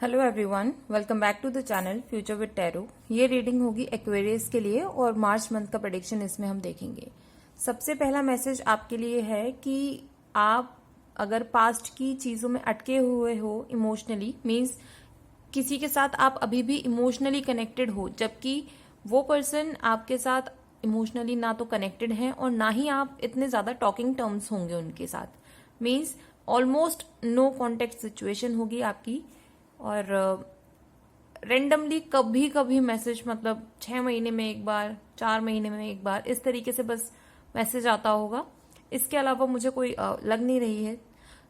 Hello everyone, welcome back to the channel future with tarot. ये reading होगी Aquarius के लिए और मार्च मंथ का प्रेडिक्शन इसमें हम देखेंगे। सबसे पहला मैसेज आपके लिए है कि आप अगर पास्ट की चीज़ों में अटके हुए हो इमोशनली, मीन्स किसी के साथ आप अभी भी इमोशनली कनेक्टेड हो, जबकि वो पर्सन आपके साथ इमोशनली ना तो कनेक्टेड है और ना ही आप इतने ज़्यादा टॉकिंग टर्म्स होंगे उनके साथ। Means almost no contact situation होगी आपकी। और रेंडमली कभी कभी मैसेज, मतलब 6 महीने में एक बार, 4 महीने में एक बार, इस तरीके से बस मैसेज आता होगा। इसके अलावा मुझे कोई लग नहीं रही है।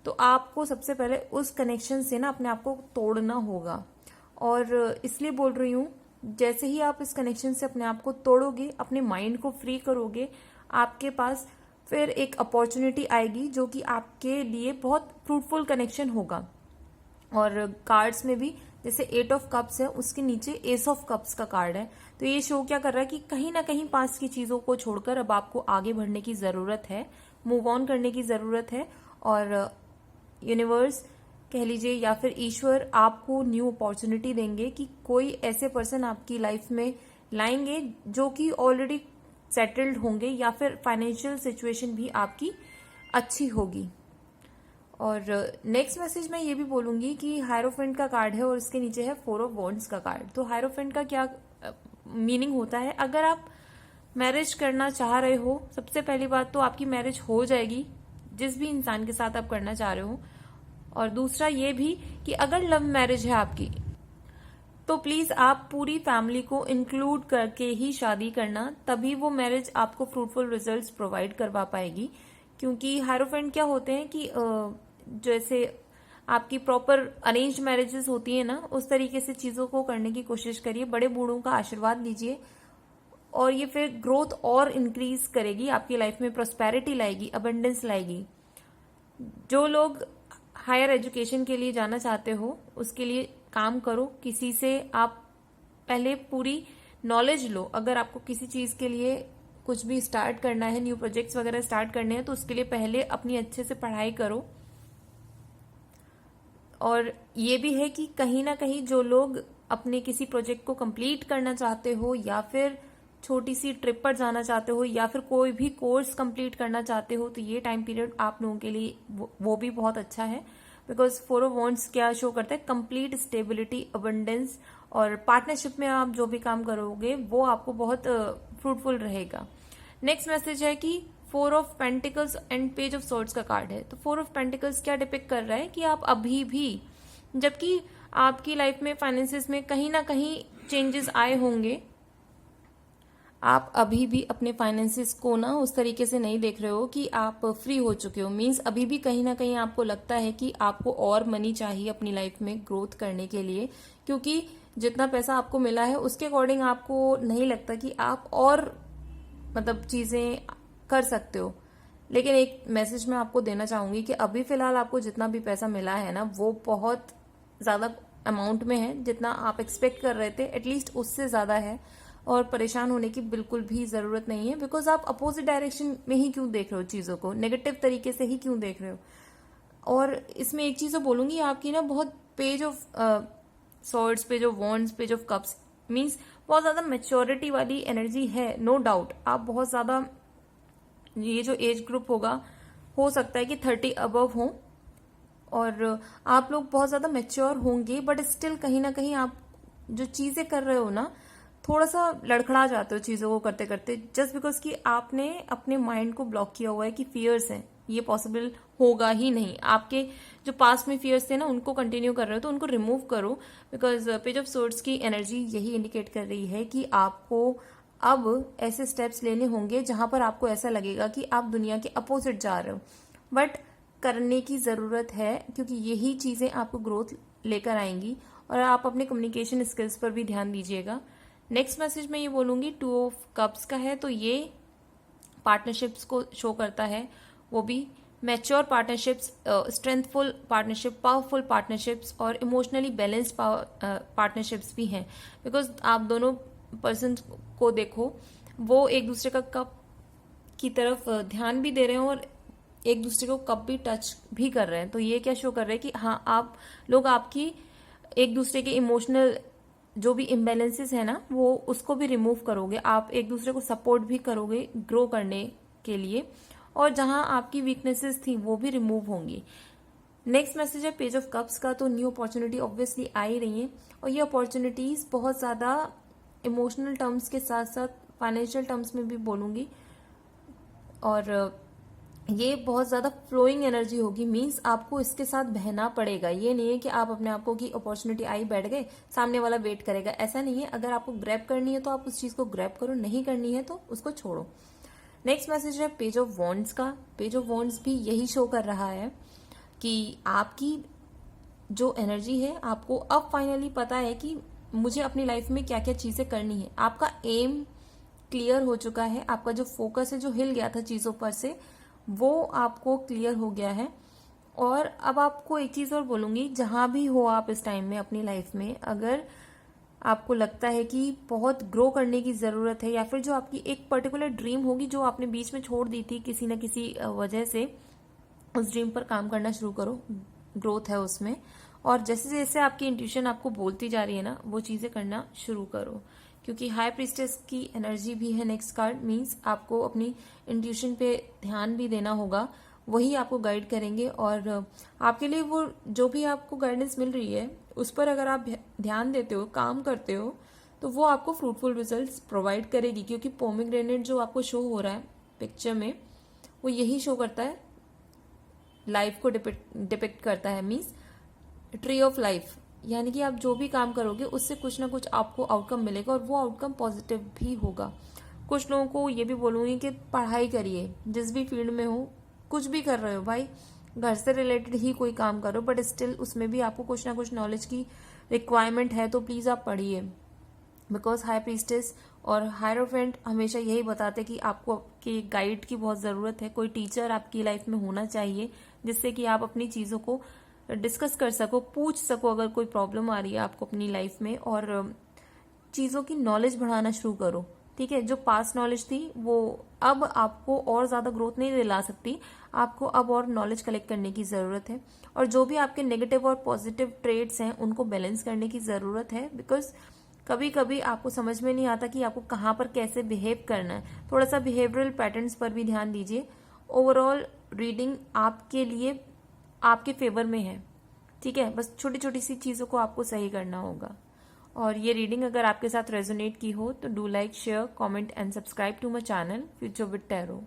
तो आपको सबसे पहले उस कनेक्शन से ना अपने आप को तोड़ना होगा। और इसलिए बोल रही हूँ, जैसे ही आप इस कनेक्शन से अपने आप को तोड़ोगे, अपने माइंड को फ्री करोगे, आपके पास फिर एक अपॉर्चुनिटी आएगी जो कि आपके लिए बहुत फ्रूटफुल कनेक्शन होगा। और कार्ड्स में भी जैसे 8 ऑफ कप्स है, उसके नीचे एस ऑफ कप्स का कार्ड है। तो ये शो क्या कर रहा है कि कहीं ना कहीं पास की चीजों को छोड़कर अब आपको आगे बढ़ने की जरूरत है, मूव ऑन करने की जरूरत है। और यूनिवर्स कह लीजिए या फिर ईश्वर आपको न्यू अपॉर्चुनिटी देंगे कि कोई ऐसे पर्सन आपकी लाइफ में लाएंगे जो कि ऑलरेडी सेटल्ड होंगे या फिर फाइनेंशियल सिचुएशन भी आपकी अच्छी होगी। और नेक्स्ट मैसेज मैं ये भी बोलूंगी कि हायरोफेंट का कार्ड है और इसके नीचे है 4 ऑफ वॉन्ड्स का कार्ड। तो हायरोफेंट का क्या मीनिंग होता है? अगर आप मैरिज करना चाह रहे हो, सबसे पहली बात तो आपकी मैरिज हो जाएगी जिस भी इंसान के साथ आप करना चाह रहे हो। और दूसरा ये भी कि अगर लव मैरिज है आपकी, तो प्लीज आप पूरी फैमिली को इंक्लूड करके ही शादी करना, तभी वो मैरिज आपको फ्रूटफुल रिजल्ट्स प्रोवाइड करवा पाएगी। क्योंकि हायरोफेंट क्या होते हैं कि जैसे आपकी प्रॉपर अरेंज मैरिजेस होती है ना, उस तरीके से चीजों को करने की कोशिश करिए, बड़े बूढ़ों का आशीर्वाद लीजिए और ये फिर ग्रोथ और इंक्रीज करेगी आपकी लाइफ में, प्रोस्पेरिटी लाएगी, अबंडेंस लाएगी। जो लोग हायर एजुकेशन के लिए जाना चाहते हो, उसके लिए काम करो, किसी से आप पहले पूरी नॉलेज लो। अगर आपको किसी चीज के लिए कुछ भी स्टार्ट करना है, न्यू प्रोजेक्ट्स वगैरह स्टार्ट करने हैं, तो उसके लिए पहले अपनी अच्छे से पढ़ाई करो। और ये भी है कि कहीं ना कहीं जो लोग अपने किसी प्रोजेक्ट को कंप्लीट करना चाहते हो या फिर छोटी सी ट्रिप पर जाना चाहते हो या फिर कोई भी कोर्स कंप्लीट करना चाहते हो, तो ये टाइम पीरियड आप लोगों के लिए वो भी बहुत अच्छा है। बिकॉज 4 ऑफ वॉन्ड्स क्या शो करता है? Complete stability, abundance. और पार्टनरशिप में आप जो भी काम करोगे वो आपको बहुत फ्रूटफुल रहेगा। नेक्स्ट मैसेज है कि 4 of pentacles and page of swords का कार्ड है। तो 4 ऑफ पेंटिकल्स क्या डिपिक्ट कर रहा है कि आप अभी भी, जबकि आपकी लाइफ में फाइनेंसिस में कहीं ना कहीं चेंजेस आए होंगे, आप अभी भी अपने फाइनेंसिस को ना उस तरीके से नहीं देख रहे हो कि आप फ्री हो चुके हो। मीन्स अभी भी कहीं ना कहीं आपको लगता है कि आपको और मनी चाहिए अपनी लाइफ में ग्रोथ करने के लिए, क्योंकि जितना पैसा आपको मिला है उसके अकॉर्डिंग आपको नहीं लगता कि आप और मतलब चीजें कर सकते हो। लेकिन एक मैसेज मैं आपको देना चाहूंगी कि अभी फिलहाल आपको जितना भी पैसा मिला है ना, वो बहुत ज्यादा अमाउंट में है। जितना आप एक्सपेक्ट कर रहे थे एटलीस्ट उससे ज्यादा है। और परेशान होने की बिल्कुल भी जरूरत नहीं है, बिकॉज आप अपोजिट डायरेक्शन में ही क्यों देख रहे हो चीजों को, नेगेटिव तरीके से ही क्यों देख रहे हो। और इसमें एक चीज तो बोलूंगी, आपकी ना बहुत page of swords, page of wands, page of cups, means बहुत ज्यादा मेच्योरिटी वाली एनर्जी है। नो डाउट आप बहुत ज्यादा, ये जो एज ग्रुप होगा हो सकता है कि 30 अबव हो और आप लोग बहुत ज्यादा मेच्योर होंगे, बट स्टिल कहीं ना कहीं आप जो चीजें कर रहे हो ना, थोड़ा सा लड़खड़ा जाते हो चीजों को करते करते, जस्ट बिकॉज कि आपने अपने माइंड को ब्लॉक किया हुआ है कि फियर्स हैं, ये पॉसिबल होगा ही नहीं। आपके जो पास्ट में फियर्स थे ना, उनको कंटिन्यू कर रहे हो, तो उनको रिमूव करो। बिकॉज पेज ऑफ सोर्ड्स की एनर्जी यही इंडिकेट कर रही है कि आपको अब ऐसे स्टेप्स लेने होंगे जहां पर आपको ऐसा लगेगा कि आप दुनिया के अपोजिट जा रहे हो, बट करने की जरूरत है, क्योंकि यही चीजें आपको ग्रोथ लेकर आएंगी। और आप अपने कम्युनिकेशन स्किल्स पर भी ध्यान दीजिएगा। नेक्स्ट मैसेज मैं ये बोलूंगी 2 ऑफ कप्स का है। तो ये पार्टनरशिप्स को शो करता है, वो भी mature partnerships, strengthful partnership, powerful partnerships और इमोशनली बैलेंस्ड पार्टनरशिप्स भी हैं। बिकॉज आप दोनों पर्सन को देखो, वो एक दूसरे का कप की तरफ ध्यान भी दे रहे हैं और एक दूसरे को कप भी टच भी कर रहे हैं। तो ये क्या शो कर रहे हैं कि हाँ, आप लोग आपकी एक दूसरे के इमोशनल जो भी इम्बैलेंसेस है ना, वो उसको भी रिमूव करोगे। आप एक दूसरे को सपोर्ट भी करोगे ग्रो करने के लिए, और जहां आपकी वीकनेसेस थी वो भी रिमूव होंगी। नेक्स्ट मैसेज है पेज ऑफ कप्स का। तो न्यू अपॉर्चुनिटी ऑब्वियसली आ ही रही है, और ये अपॉर्चुनिटीज बहुत ज्यादा इमोशनल टर्म्स के साथ साथ फाइनेंशियल टर्म्स में भी बोलूंगी, और ये बहुत ज्यादा फ्लोइंग एनर्जी होगी। मींस आपको इसके साथ बहना पड़ेगा। ये नहीं है कि आप अपने आप को की अपॉर्चुनिटी आई बैठ गए, सामने वाला वेट करेगा, ऐसा नहीं है। अगर आपको ग्रैब करनी है तो आप उस चीज को ग्रैब करो, नहीं करनी है तो उसको छोड़ो। नेक्स्ट मैसेज है पेज ऑफ वॉन्ड्स का। पेज ऑफ वॉन्ड्स भी यही शो कर रहा है कि आपकी जो एनर्जी है, आपको अब फाइनली पता है कि मुझे अपनी लाइफ में क्या क्या चीजें करनी है। आपका एम क्लियर हो चुका है, आपका जो फोकस है, जो हिल गया था चीजों पर से, वो आपको क्लियर हो गया है। और अब आपको एक चीज और बोलूंगी, जहां भी हो आप इस टाइम में अपनी लाइफ में, अगर आपको लगता है कि बहुत ग्रो करने की जरूरत है, या फिर जो आपकी एक पर्टिकुलर ड्रीम होगी जो आपने बीच में छोड़ दी थी किसी न किसी वजह से, उस ड्रीम पर काम करना शुरू करो। ग्रोथ है उसमें, और जैसे जैसे आपकी इंट्यूशन आपको बोलती जा रही है ना, वो चीजें करना शुरू करो, क्योंकि हाई प्रीस्टेस की एनर्जी भी है नेक्स्ट कार्ड। मींस आपको अपनी इंट्यूशन पे ध्यान भी देना होगा, वही आपको गाइड करेंगे। और आपके लिए वो जो भी आपको गाइडेंस मिल रही है उस पर अगर आप ध्यान देते हो, काम करते हो, तो वो आपको फ्रूटफुल रिजल्ट्स प्रोवाइड करेगी। क्योंकि पोमीग्रेनेट जो आपको शो हो रहा है पिक्चर में, वो यही शो करता है, लाइफ को डिपिक्ट करता है। मीन्स ट्री ऑफ लाइफ, यानी कि आप जो भी काम करोगे उससे कुछ ना कुछ आपको आउटकम मिलेगा, और वो आउटकम पॉजिटिव भी होगा। कुछ लोगों को ये भी बोलूंगी कि पढ़ाई करिए, जिस भी फील्ड में हो, कुछ भी कर रहे हो भाई, घर से रिलेटेड ही कोई काम करो, बट स्टिल उसमें भी आपको कुछ ना कुछ नॉलेज की रिक्वायरमेंट है, तो प्लीज आप पढ़िए। बिकॉज हाई प्रीस्टेस और हायरोफेंट हमेशा यही बताते कि आपको आपके गाइड की बहुत जरूरत है। कोई टीचर आपकी लाइफ में होना चाहिए, जिससे कि आप अपनी चीजों को डिस्कस कर सको, पूछ सको अगर कोई प्रॉब्लम आ रही है आपको अपनी लाइफ में, और चीजों की नॉलेज बढ़ाना शुरू करो। ठीक है, जो पास्ट नॉलेज थी वो अब आपको और ज्यादा ग्रोथ नहीं दिला सकती, आपको अब और नॉलेज कलेक्ट करने की जरूरत है। और जो भी आपके नेगेटिव और पॉजिटिव ट्रेड्स हैं उनको बैलेंस करने की जरूरत है। बिकॉज कभी कभी आपको समझ में नहीं आता कि आपको कहाँ पर कैसे बिहेव करना है। थोड़ा सा बिहेवियरल पैटर्न्स पर भी ध्यान दीजिए। ओवरऑल रीडिंग आपके लिए आपके फेवर में है। ठीक है, बस छोटी छोटी सी चीजों को आपको सही करना होगा। और ये रीडिंग अगर आपके साथ रेजोनेट की हो तो do like, share, comment and subscribe to my channel future with tarot.